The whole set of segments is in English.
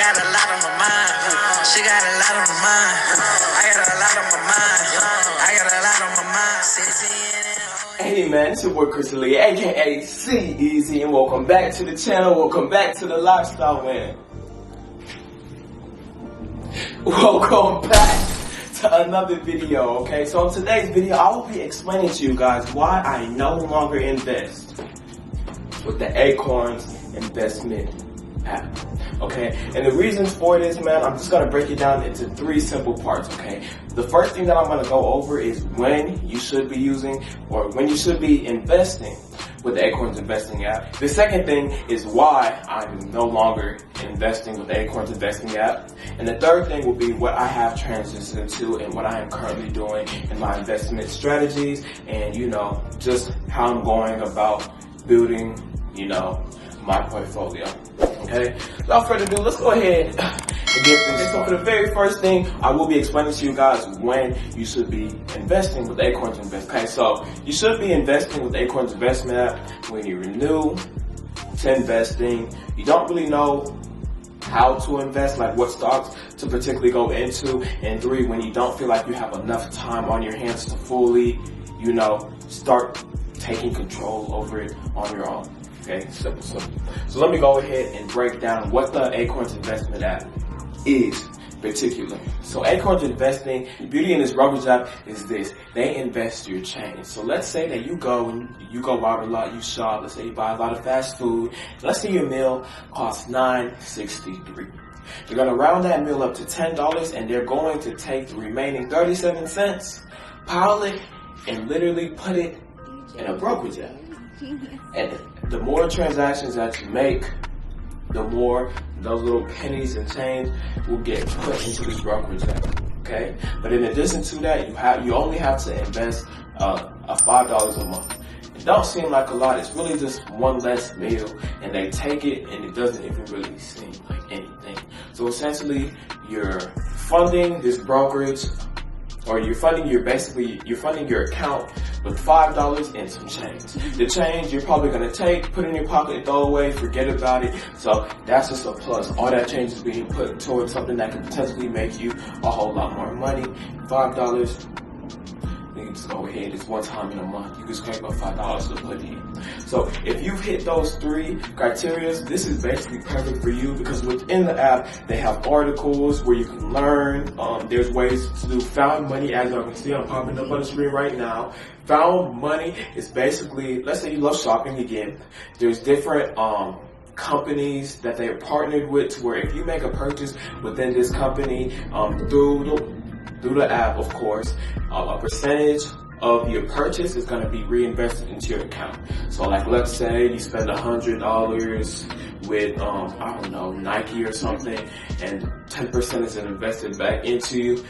got a lot on my mind. She got a lot on my mind. I got a lot on my mind. I got a lot on my mind. Hey man, it's your boy Chris Lee, aka CEasy, and welcome back to the channel. Welcome back to the lifestyle man. Welcome back to another video, okay? So in today's video, I will be explaining to you guys why I no longer invest with the Acorns investment app, okay? And the reasons for this, man, I'm just gonna break it down into three simple parts, okay? The first thing that I'm gonna go over is when you should be using or when you should be investing with the Acorns investing app. The second thing is why I'm no longer investing with the Acorns investing app. And the third thing will be what I have transitioned to and what I am currently doing in my investment strategies and, you know, just how I'm going about building, you know, my portfolio. Okay, without further ado, let's go ahead and get this. So for the very first thing, I will be explaining to you guys when you should be investing with Acorns Invest. Okay, so you should be investing with Acorns Investment app when you're new to investing. You don't really know how to invest, like what stocks to particularly go into, and three, when you don't feel like you have enough time on your hands to fully, you know, start taking control over it on your own. Okay, simple. So let me go ahead and break down what the Acorns investment app is particularly. So Acorns investing, the beauty in this brokerage app is this: they invest your change. So let's say that you go out a lot, you shop, let's say you buy a lot of fast food. Let's say your meal costs $9.63. They're gonna round that meal up to $10 and they're going to take the remaining 37 cents, pile it, and literally put it in a brokerage app. And the more transactions that you make, the more those little pennies and change will get put into this brokerage app. Okay, but in addition to that, you only have to invest $5 a month. It don't seem like a lot. It's really just one less meal, and they take it, and it doesn't even really seem like anything. So essentially, you're funding this brokerage, or you're funding your account with $5 and some change. The change you're probably gonna take, put in your pocket, throw away, forget about it. So that's just a plus. All that change is being put towards something that could potentially make you a whole lot more money. $5, you can just go ahead, it's one time in a month. You can scrape up $5 to put in. So if you've hit those three criteria, this is basically perfect for you because within the app, they have articles where you can learn. There's ways to do found money, as you can see, I'm popping up on the screen right now. Found money is basically, let's say you love shopping again. There's different companies that they're partnered with to where if you make a purchase within this company through the app, of course, a percentage of your purchase is going to be reinvested into your account. So like, let's say you spend $100 with, I don't know, Nike or something, and 10% is invested back into you.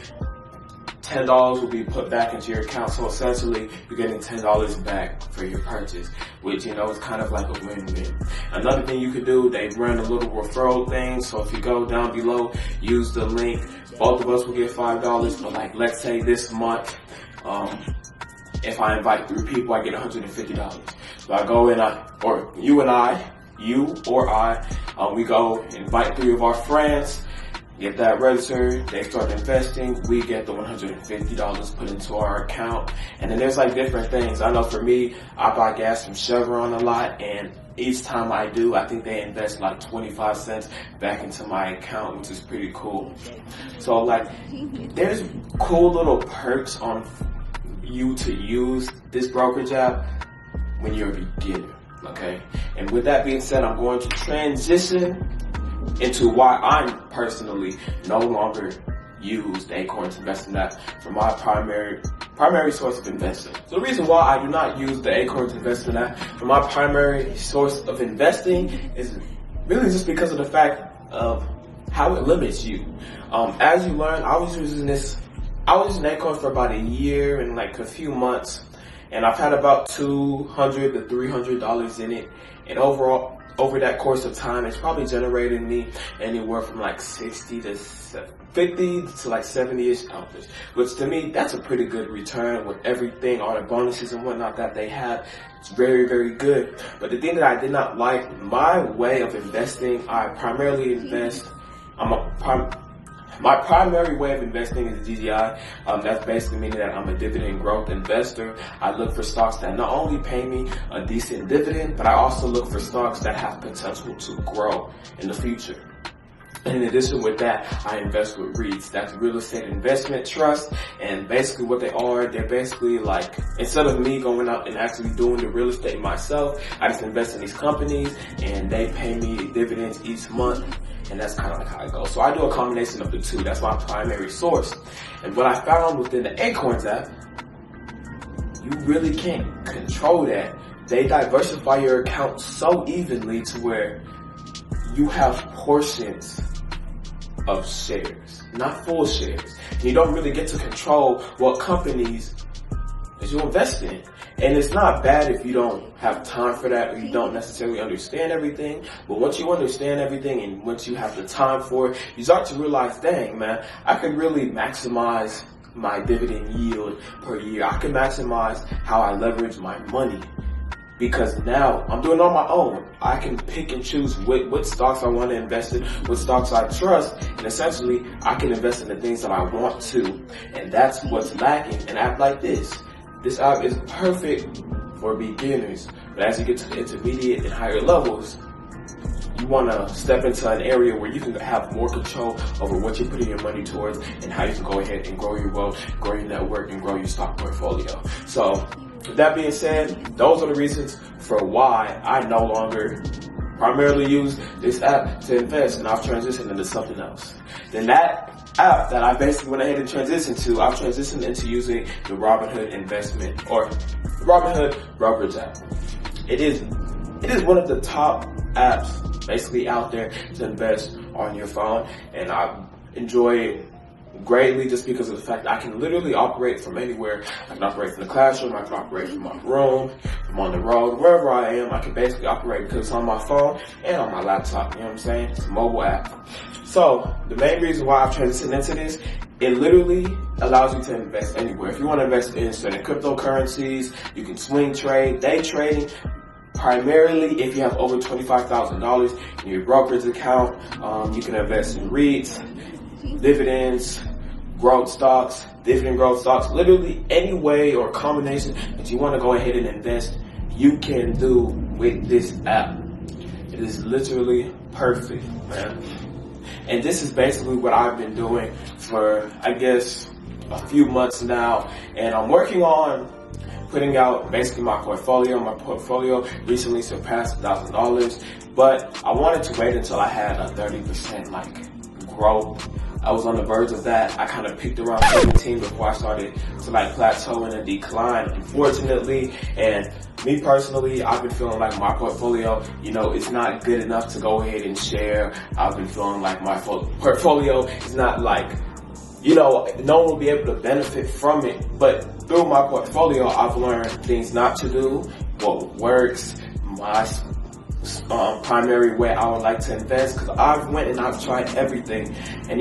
$10 will be put back into your account. So essentially, you're getting $10 back for your purchase, which, you know, is kind of like a win-win. Another thing you could do, they run a little referral thing. So if you go down below, use the link, both of us will get $5. But like, let's say this month, if I invite 3 people, I get $150. So I go in, we go invite 3 of our friends, get that registered, they start investing, we get the $150 put into our account. And then there's like different things. I know for me, I buy gas from Chevron a lot, and each time I do, I think they invest like 25 cents back into my account, which is pretty cool. So like, there's cool little perks on you to use this brokerage app when you're a beginner, okay? And with that being said, I'm going to transition into why I'm personally no longer use the Acorns investment app for my primary source of investing. So the reason why I do not use the Acorns investment app for my primary source of investing is really just because of the fact of how it limits you. As you learn, I was using Acorns for about a year and like a few months, and I've had about $200 to $300 in it, and overall, over that course of time, it's probably generated me anywhere from like 50 to like $70-ish, which to me, that's a pretty good return with everything, all the bonuses and whatnot that they have. It's very, very good. But the thing that I did not like, my way of investing, I primarily invest My primary way of investing is DGI. That's basically meaning that I'm a dividend growth investor. I look for stocks that not only pay me a decent dividend, but I also look for stocks that have potential to grow in the future. And in addition with that, I invest with REITs. That's real estate investment trust. And basically what they are, they're basically like, instead of me going out and actually doing the real estate myself, I just invest in these companies and they pay me dividends each month. And that's kind of like how it goes. So I do a combination of the two. That's my primary source. And what I found within the Acorns app, you really can't control that. They diversify your account so evenly to where you have portions of shares, not full shares. And you don't really get to control what companies that you invest in. And it's not bad if you don't have time for that or you don't necessarily understand everything. But once you understand everything and once you have the time for it, you start to realize, dang man, I could really maximize my dividend yield per year. I can maximize how I leverage my money. Because now I'm doing it on my own. I can pick and choose what stocks I want to invest in, what stocks I trust, and essentially I can invest in the things that I want to. And that's what's lacking an app like this. This app is perfect for beginners, but as you get to the intermediate and higher levels, you want to step into an area where you can have more control over what you're putting your money towards and how you can go ahead and grow your wealth, grow your network, and grow your stock portfolio. So with that being said, those are the reasons for why I no longer primarily use this app to invest, and I've transitioned into something else. Then that app that I basically went ahead and transitioned to, I've transitioned into using the Robinhood investment or Robinhood brokerage app. It is one of the top apps basically out there to invest on your phone, and I enjoy it greatly just because of the fact that I can literally operate from anywhere. I can operate from the classroom, I can operate from my room, from on the road, wherever I am, I can basically operate because it's on my phone and on my laptop, you know what I'm saying? It's a mobile app. So the main reason why I've transitioned into this, it literally allows you to invest anywhere. If you want to invest in certain cryptocurrencies, you can swing trade, day trading. Primarily, if you have over $25,000 in your brokerage account, you can invest in REITs, dividends, growth stocks, dividend growth stocks, literally any way or combination that you want to go ahead and invest, you can do with this app. It is literally perfect, man. And this is basically what I've been doing for, I guess, a few months now. And I'm working on putting out basically my portfolio. My portfolio recently surpassed $1,000, but I wanted to wait until I had a 30% growth. I was on the verge of that. I kind of peaked around 17 before I started to plateau and decline, unfortunately. And me personally, I've been feeling like my portfolio, it's not good enough to go ahead and share. I've been feeling like my portfolio is not no one will be able to benefit from it. But through my portfolio, I've learned things not to do, what works, my primary way I would like to invest, because I've tried everything. And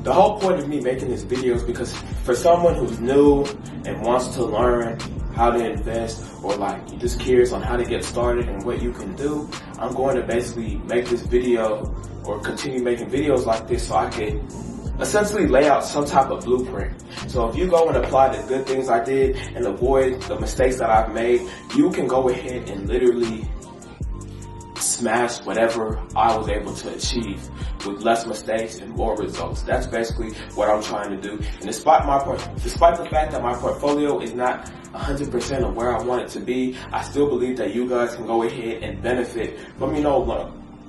the whole point of me making this video is because for someone who's new and wants to learn how to invest, or you're just curious on how to get started and what you can do, I'm going to basically make this video or continue making videos like this so I can essentially lay out some type of blueprint. So if you go and apply the good things I did and avoid the mistakes that I've made, you can go ahead and literally smash whatever I was able to achieve with less mistakes and more results. That's basically what I'm trying to do. And despite the fact that my portfolio is not 100% of where I want it to be, I still believe that you guys can go ahead and benefit from,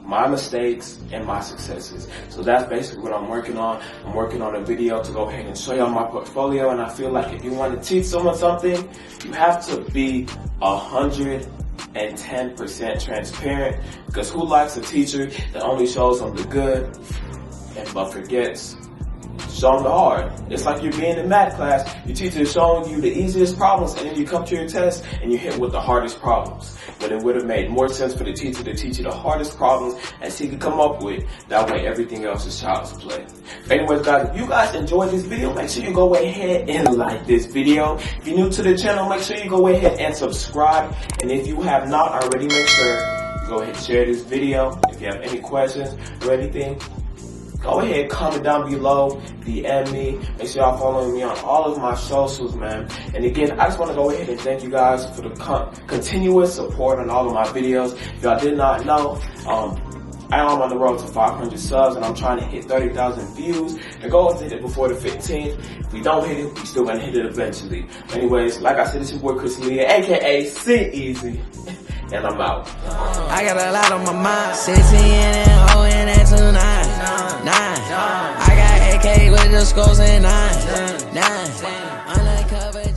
my mistakes and my successes. So that's basically what I'm working on. I'm working on a video to go ahead and show y'all my portfolio, and I feel like if you want to teach someone something, you have to be 110% transparent, because who likes a teacher that only shows them the good but forgets show them the hard? It's like you're being in math class, your teacher is showing you the easiest problems, and then you come to your test and you hit with the hardest problems. But it would have made more sense for the teacher to teach you the hardest problems as he could come up with. That way everything else is child's play. But anyways guys, if you guys enjoyed this video, make sure you go ahead and like this video. If you're new to the channel, make sure you go ahead and subscribe. And if you have not already, make sure go ahead and share this video. If you have any questions or anything, go ahead and comment down below, DM me. Make sure y'all following me on all of my socials, man. And again, I just want to go ahead and thank you guys for the continuous support on all of my videos. If y'all did not know, I am on the road to 500 subs, and I'm trying to hit 30,000 views. The goal is to hit it before the 15th. If we don't hit it, we still gonna hit it eventually. Anyways, like I said, it's your boy Chris Leah, aka CEasy, and I'm out. I got a lot on my mind. 16 and O and that's 9. I got AK with the scores and 9. Undercover.